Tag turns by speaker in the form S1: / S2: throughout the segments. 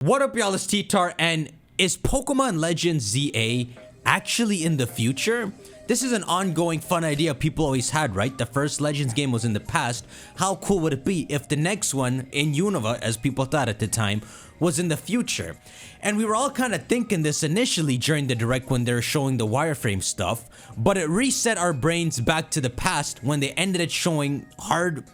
S1: What up, y'all? It's T-Tar, and is Pokemon Legends ZA actually in the future? This is an ongoing fun idea people always had, right? The first Legends game was in the past. How cool would it be if the next one, in Unova, as people thought at the time, was in the future? And we were all kind of thinking this initially during the direct when they were showing the wireframe stuff, but it reset our brains back to the past when they ended up showing hard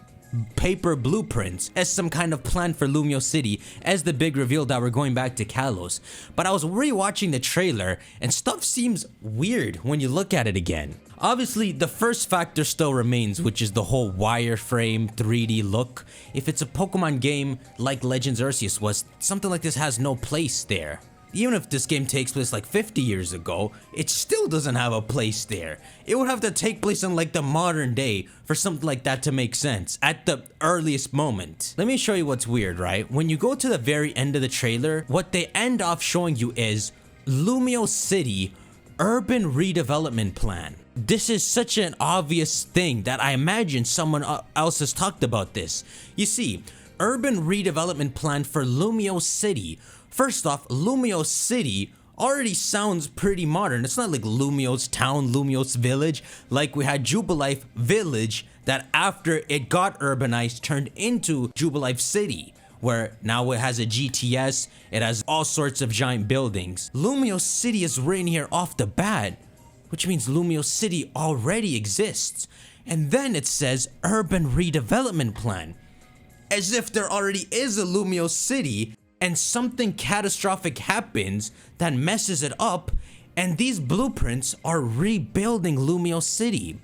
S1: paper blueprints as some kind of plan for Lumio City as the big reveal that we're going back to Kalos. But I was rewatching the trailer and stuff seems weird when you look at it again. Obviously, the first factor still remains, which is the whole wireframe 3D look. If it's a Pokemon game like Legends Arceus was, something like this has no place there. Even if this game takes place like 50 years ago, it still doesn't have a place there. It would have to take place in like the modern day for something like that to make sense at the earliest moment. Let me show you what's weird, right? When you go to the very end of the trailer, what they end off showing you is Lumio City Urban Redevelopment Plan. This is such an obvious thing that I imagine someone else has talked about this. You see, Urban Redevelopment Plan for Lumio City. First off, Lumio City already sounds pretty modern. It's not like Lumio's town, Lumio's village, like we had Jubilife Village that after it got urbanized turned into Jubilife City, where now it has a GTS, it has all sorts of giant buildings. Lumio City is written here off the bat, which means Lumio City already exists. And then it says Urban Redevelopment Plan, as if there already is a Lumio City and something catastrophic happens that messes it up, and these blueprints are rebuilding Lumio City.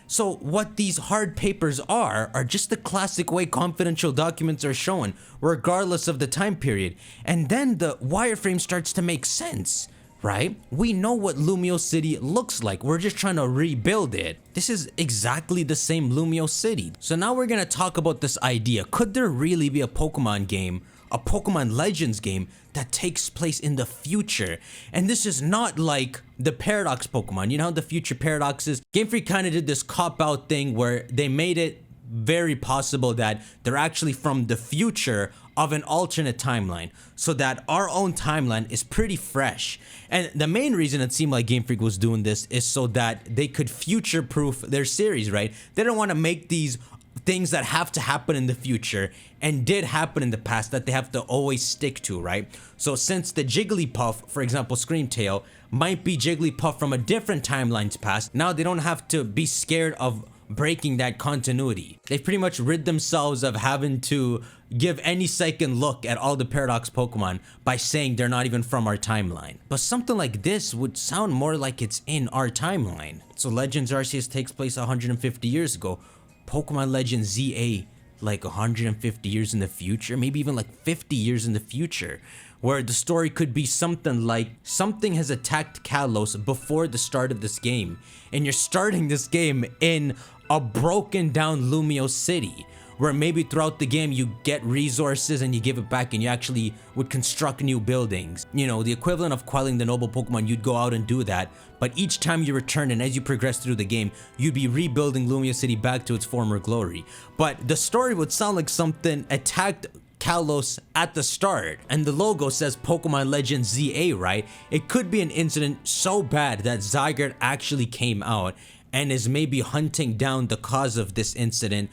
S1: So what these hard papers are just the classic way confidential documents are shown, regardless of the time period. And then the wireframe starts to make sense, right? We know what Lumio City looks like. We're just trying to rebuild it. This is exactly the same Lumio City. So now we're gonna talk about this idea. Could there really be a Pokemon game, a Pokemon Legends game that takes place in the future? And this is not like the Paradox Pokemon. You know how the future paradoxes? Game Freak kind of did this cop-out thing where they made it very possible that they're actually from the future of an alternate timeline, so that our own timeline is pretty fresh. And the main reason it seemed like Game Freak was doing this is so that they could future-proof their series, right? They don't want to make these things that have to happen in the future and did happen in the past that they have to always stick to, right? So since the Jigglypuff, for example, Screamtail, might be Jigglypuff from a different timeline's past, now they don't have to be scared of breaking that continuity. They've pretty much rid themselves of having to give any second look at all the Paradox Pokemon by saying they're not even from our timeline. But something like this would sound more like it's in our timeline. So Legends Arceus takes place 150 years ago. Pokemon Legends ZA like 150 years in the future, maybe even like 50 years in the future, where the story could be something like something has attacked Kalos before the start of this game, and you're starting this game in a broken down Lumio City, where maybe throughout the game you get resources and you give it back and you actually would construct new buildings. You know, the equivalent of quelling the noble Pokemon, you'd go out and do that, but each time you return and as you progress through the game, you'd be rebuilding Lumio City back to its former glory. But the story would sound like something attacked Kalos at the start, and the logo says Pokemon Legends ZA, right? It could be an incident so bad that Zygarde actually came out and is maybe hunting down the cause of this incident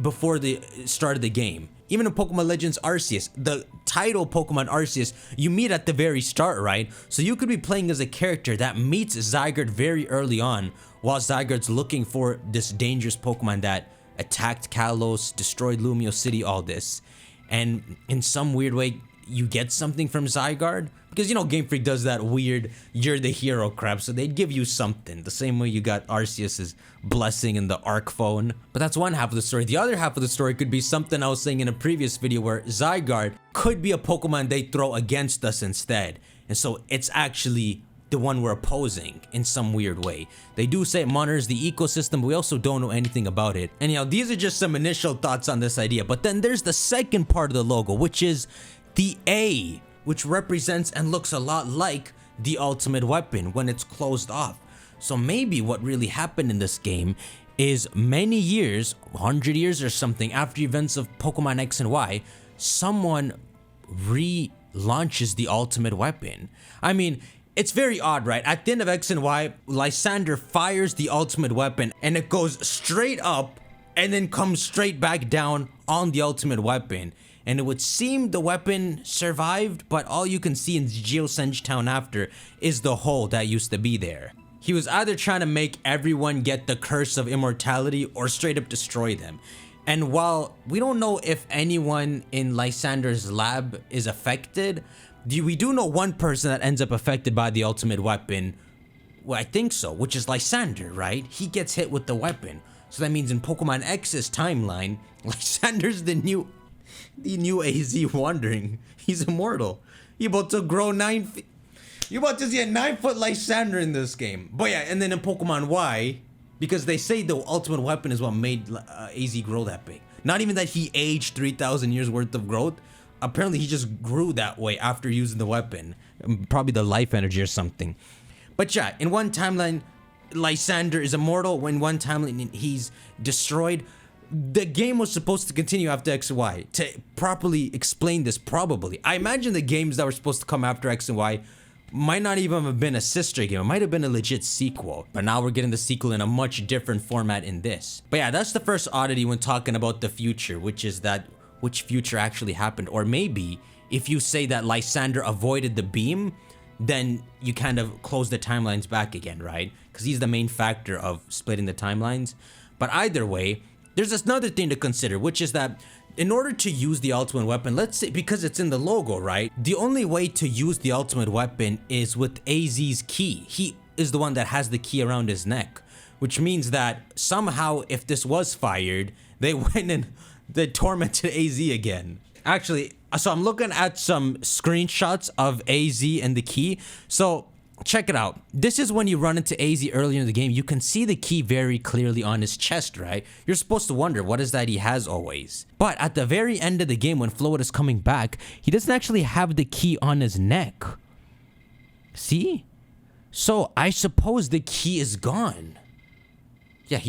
S1: before the start of the game. Even in Pokemon Legends Arceus, the title Pokemon Arceus, you meet at the very start, right? So you could be playing as a character that meets Zygarde very early on, while Zygarde's looking for this dangerous Pokemon that attacked Kalos, destroyed Lumio City, all this. And in some weird way, you get something from Zygarde, because you know Game Freak does that weird you're the hero crap, so they'd give you something the same way you got Arceus's blessing in the Arc phone. But that's one half of the story. The other half of the story could be something I was saying in a previous video, where Zygarde could be a Pokemon they throw against us instead, and so it's actually the one we're opposing in some weird way. They do say it monitors the ecosystem, but we also don't know anything about it. Anyhow, these are just some initial thoughts on this idea, but then there's the second part of the logo, which is the A, which represents and looks a lot like the ultimate weapon when it's closed off. So maybe what really happened in this game is many years, 100 years or something after events of Pokemon X and Y, someone launches the ultimate weapon. I mean, it's very odd, right? At the end of X and Y, Lysandre fires the ultimate weapon and it goes straight up and then comes straight back down on the ultimate weapon. And it would seem the weapon survived, but all you can see in Geosenge Town after is the hole that used to be there. He was either trying to make everyone get the curse of immortality or straight up destroy them. And while we don't know if anyone in Lysandre's lab is affected, we do know one person that ends up affected by the ultimate weapon. Well, I think so, which is Lysandre, right? He gets hit with the weapon. So that means in Pokemon X's timeline, Lysandre's the new AZ Wandering. He's immortal. He's about to grow 9 feet. You're about to see a 9-foot Lysandre in this game. But yeah, and then in Pokemon Y, because they say the ultimate weapon is what made AZ grow that big. Not even that he aged 3,000 years worth of growth. Apparently he just grew that way after using the weapon. Probably the life energy or something. But yeah, in one timeline, Lysandre is immortal. When one timeline he's destroyed. The game was supposed to continue after X and Y. To properly explain this, probably. I imagine the games that were supposed to come after X and Y might not even have been a sister game. It might have been a legit sequel. But now we're getting the sequel in a much different format in this. But yeah, that's the first oddity when talking about the future, which is that which future actually happened. Or maybe if you say that Lysandre avoided the beam, then you kind of close the timelines back again, right? Because he's the main factor of splitting the timelines. But either way, there's another thing to consider, which is that in order to use the ultimate weapon, let's say, because it's in the logo, right? The only way to use the ultimate weapon is with AZ's key. He is the one that has the key around his neck, which means that somehow if this was fired, they went and they tormented AZ again. Actually, so I'm looking at some screenshots of AZ and the key. So check it out. This is when you run into AZ earlier in the game. You can see the key very clearly on his chest, right? You're supposed to wonder, what is that he has always? But at the very end of the game, when Float is coming back, he doesn't actually have the key on his neck. See? So I suppose the key is gone. Yeah,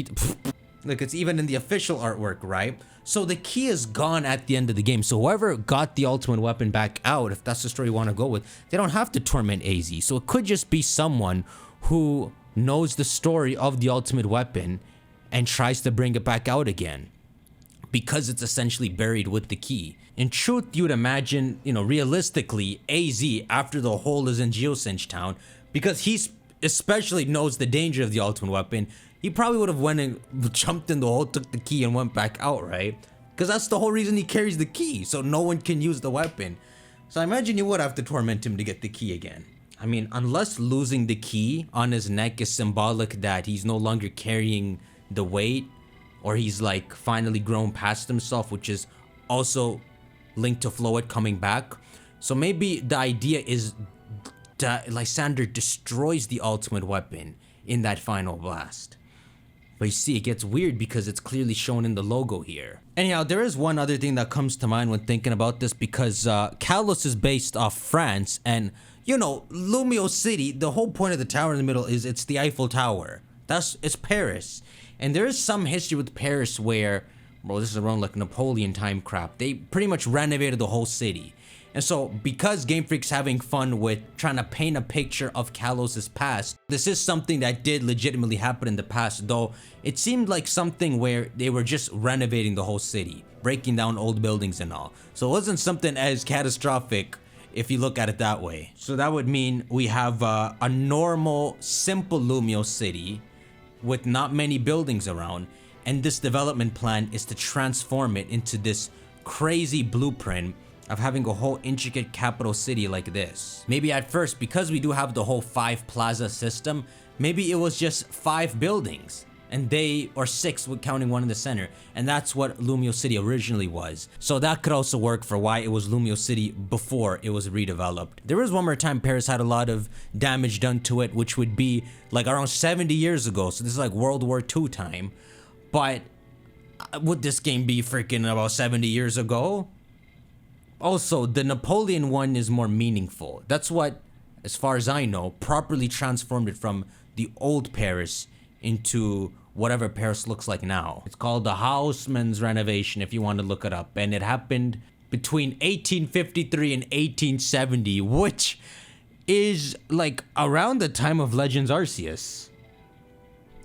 S1: look, it's even in the official artwork, right? So the key is gone at the end of the game. So whoever got the ultimate weapon back out, if that's the story you want to go with, they don't have to torment AZ. So it could just be someone who knows the story of the ultimate weapon and tries to bring it back out again, because it's essentially buried with the key. In truth, you would imagine, realistically, AZ, after the hole is in Geosenge Town, because he especially knows the danger of the ultimate weapon, he probably would have went and jumped in the hole, took the key, and went back out, right? Because that's the whole reason he carries the key, so no one can use the weapon. So I imagine you would have to torment him to get the key again. I mean, unless losing the key on his neck is symbolic that he's no longer carrying the weight, or he's like finally grown past himself, which is also linked to Floet coming back. So maybe the idea is that Lysandre destroys the ultimate weapon in that final blast. But you see, it gets weird because it's clearly shown in the logo here. Anyhow, there is one other thing that comes to mind when thinking about this, because Kalos is based off France, and Lumio City, the whole point of the tower in the middle is it's the Eiffel Tower. It's Paris. And there is some history with Paris where, bro, this is around like Napoleon time crap. They pretty much renovated the whole city. And so, because Game Freak's having fun with trying to paint a picture of Kalos' past, this is something that did legitimately happen in the past, though it seemed like something where they were just renovating the whole city, breaking down old buildings and all. So it wasn't something as catastrophic if you look at it that way. So that would mean we have a normal, simple Lumio City with not many buildings around, and this development plan is to transform it into this crazy blueprint of having a whole intricate capital city like this. Maybe at first, because we do have the whole 5 plaza system, maybe it was just 5 buildings, or 6 with counting one in the center, and that's what Lumio City originally was. So that could also work for why it was Lumio City before it was redeveloped. There was one more time Paris had a lot of damage done to it, which would be like around 70 years ago, so this is like World War II time. But would this game be freaking about 70 years ago? Also, the Napoleon one is more meaningful. That's what, as far as I know, properly transformed it from the old Paris into whatever Paris looks like now. It's called the Haussmann's renovation if you want to look it up. And it happened between 1853 and 1870, which is like around the time of Legends Arceus.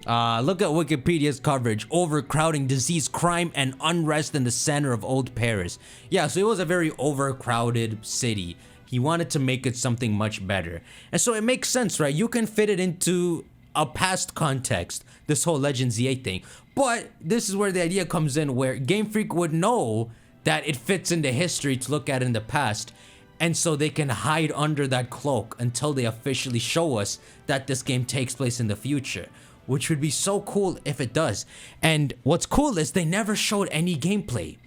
S1: Look at Wikipedia's coverage. Overcrowding, disease, crime, and unrest in the center of Old Paris. Yeah, so it was a very overcrowded city. He wanted to make it something much better. And so it makes sense, right? You can fit it into a past context, this whole Legends ZA thing. But this is where the idea comes in, where Game Freak would know that it fits into history to look at in the past. And so they can hide under that cloak until they officially show us that this game takes place in the future, which would be so cool if it does. And what's cool is they never showed any gameplay.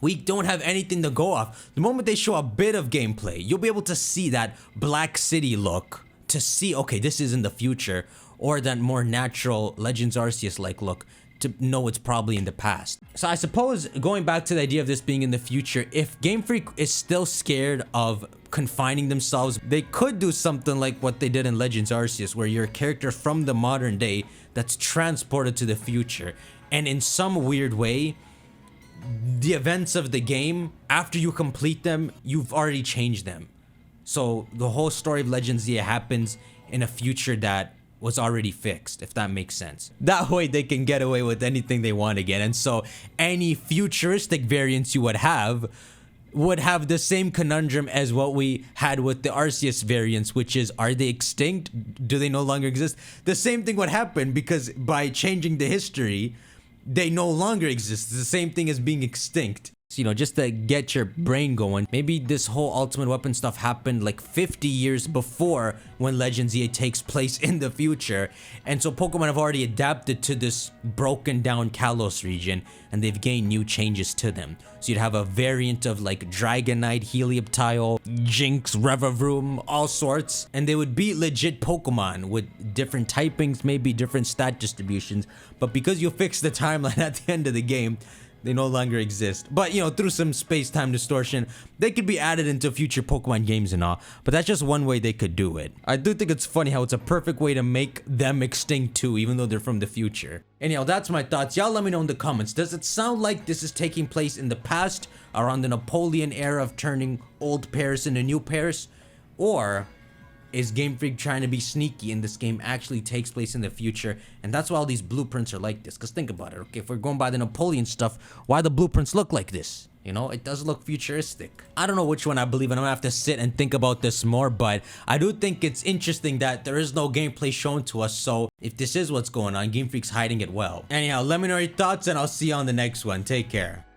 S1: We don't have anything to go off. The moment they show a bit of gameplay, you'll be able to see that Black City look, to see, okay, this is in the future, or that more natural Legends Arceus-like look, to know it's probably in the past. So I suppose, going back to the idea of this being in the future, if Game Freak is still scared of confining themselves, they could do something like what they did in Legends Arceus, where you're a character from the modern day that's transported to the future, and in some weird way, the events of the game, after you complete them, you've already changed them. So the whole story of Legends ZA happens in a future that was already fixed, if that makes sense. That way they can get away with anything they want again. And so any futuristic variants you would have the same conundrum as what we had with the Arceus variants, which is, are they extinct? Do they no longer exist? The same thing would happen, because by changing the history, they no longer exist. It's the same thing as being extinct. So, you know, just to get your brain going, maybe this whole Ultimate Weapon stuff happened like 50 years before when Legends ZA takes place in the future. And so Pokemon have already adapted to this broken down Kalos region, and they've gained new changes to them. So you'd have a variant of like Dragonite, Helioptile, Jinx, Revavroom, all sorts. And they would be legit Pokemon with different typings, maybe different stat distributions. But because you fix the timeline at the end of the game, they no longer exist. But, you know, through some space-time distortion, they could be added into future Pokemon games and all. But that's just one way they could do it. I do think it's funny how it's a perfect way to make them extinct too, even though they're from the future. Anyhow, that's my thoughts. Y'all let me know in the comments. Does it sound like this is taking place in the past, around the Napoleon era of turning old Paris into new Paris? Or is Game Freak trying to be sneaky and this game actually takes place in the future, and that's why all these blueprints are like this? Because think about it, okay, if we're going by the Napoleon stuff, why the blueprints look like this? You know, it does look futuristic. I don't know which one I believe in. I'm gonna have to sit and think about this more, but I do think it's interesting that there is no gameplay shown to us, so if this is what's going on, Game Freak's hiding it well. Anyhow, let me know your thoughts, and I'll see you on the next one. Take care.